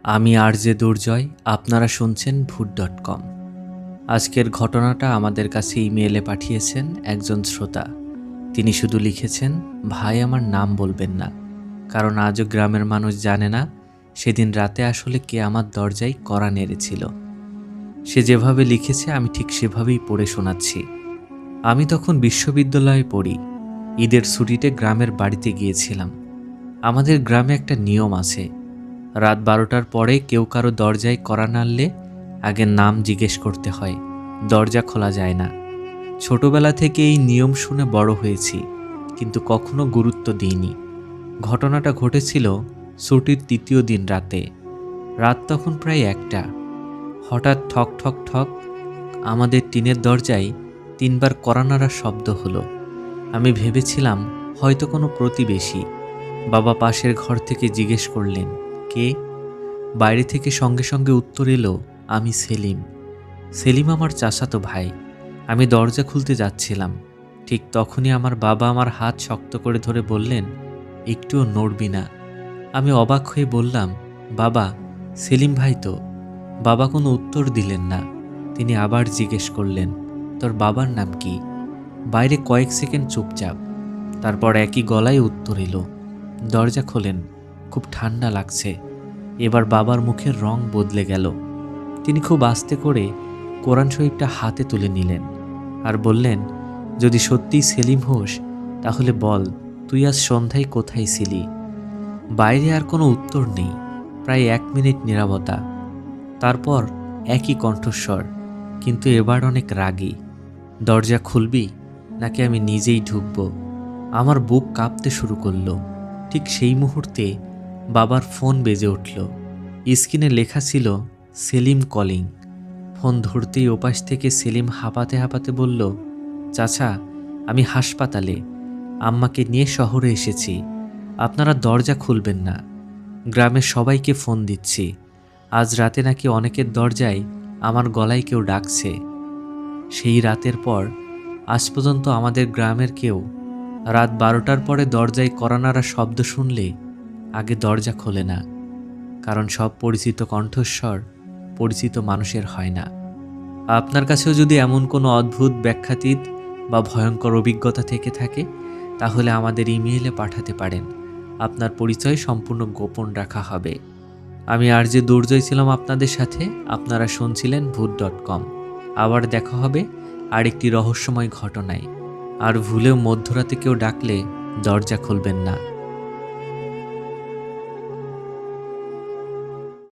আমি আরজে দুর্জয়, আপনারা শুনছেন ভূত.com। আজকের ঘটনাটা আমাদের কাছে ইমেইলে পাঠিয়েছেন একজন শ্রোতা। তিনি শুধু লিখেছেন, ভাই আমার নাম বলবেন না, কারণ আজও গ্রামের মানুষ জানে না সেদিন রাতে আসলে কে আমার দরজায় কড়া নেড়েছিল। সে যেভাবে লিখেছে আমি ঠিক সেভাবেই পড়ে শোনাচ্ছি। আমি তখন বিশ্ববিদ্যালয়ে পড়ি। ঈদের ছুটিতে গ্রামের বাড়িতে গিয়েছিলাম। আমাদের গ্রামে একটা নিয়ম আছে, রাত 12টার পরে কেউ কারো দরজায় কড়া নাড়লে আগে নাম জিজ্ঞেস করতে হয়, দরজা খোলা যায় না। ছোটবেলা থেকে এই নিয়ম শুনে বড় হয়েছি, কিন্তু কখনো গুরুত্ব দিইনি। ঘটনাটা ঘটেছিল ছুটির তৃতীয় দিন রাতে। রাত তখন প্রায় 1টা। হঠাৎ ঠক ঠক ঠক আমাদের টিনের দরজায় 3বার কড়া নাড়ার শব্দ হলো। আমি ভেবেছিলাম হয়তো কোনো প্রতিবেশী। বাবা পাশের ঘর থেকে জিজ্ঞেস করলেন, কে? বাইরে থেকে সঙ্গে সঙ্গে উত্তর এলো, আমি সেলিম। সেলিম আমার চাচাতো ভাই। আমি দরজা খুলতে যাচ্ছিলাম। ঠিক তখনই আমার বাবা আমার হাত শক্ত করে ধরে বললেন, একটুও নড়বি না। আমি অবাক হয়ে বললাম, বাবা, সেলিম ভাই তো। বাবা কোনো উত্তর দিলেন না। তিনি আবার জিজ্ঞেস করলেন, তোর বাবার নাম কি? বাইরে কয়েক সেকেন্ড চুপচাপ। তারপর একই গলায় উত্তর এলো, দরজা খোলেন, খুব ঠান্ডা লাগছে। এবার বাবার মুখের রং বদলে গেল। তিনি খুব আস্তে করে কোরআন শরীফটা হাতে তুলে নিলেন আর বললেন, যদি সত্যিই সেলিম হোস তাহলে বল, তুই আজ সন্ধ্যায় কোথায় ছিলি? বাইরে আর কোনো উত্তর নেই। প্রায় 1 মিনিট নীরবতা। তারপর একই কণ্ঠস্বর, কিন্তু এবার অনেক রাগী, দরজা খুলবি নাকি আমি নিজেই ঢুকব? আমার বুক কাঁপতে শুরু করলো। ঠিক সেই মুহূর্তে বাবার ফোন বেজে উঠল। স্ক্রিনে লেখা ছিল, সেলিম কলিং। ফোন ধরতেই ওপাশ থেকে সেলিম হাঁপাতে হাঁপাতে বলল, চাচা, আমি হাসপাতালে, আম্মাকে নিয়ে শহরে এসেছি। আপনারা দরজা খুলবেন না। গ্রামের সবাইকে ফোন দিচ্ছি। আজ রাতে নাকি অনেকের দরজায় আমার গলায় কেউ ডাকছে। সেই রাতের পর আজ পর্যন্ত আমাদের গ্রামের কেউ রাত 12টার পরে দরজায় কড়া নাড়ার শব্দ শুনলে আগে দরজা খোলে না, কারণ সব পরিচিত কণ্ঠস্বর পরিচিত মানুষের হয় না। আপনার কাছেও যদি এমন কোনো অদ্ভুত ব্যাখ্যাতীত বা ভয়ঙ্কর অভিজ্ঞতা থেকে থাকে তাহলে আমাদের ইমেইলে পাঠাতে পারেন। আপনার পরিচয় সম্পূর্ণ গোপন রাখা হবে। আমি আরজে দুর্জয় ছিলাম আপনাদের সাথে। আপনারা শুনছিলেন ভূত.com। আবার দেখা হবে আরেকটি রহস্যময় ঘটনায়। আর ভুলেও মধ্যরাতে কেউ ডাকলে দরজা খুলবেন না।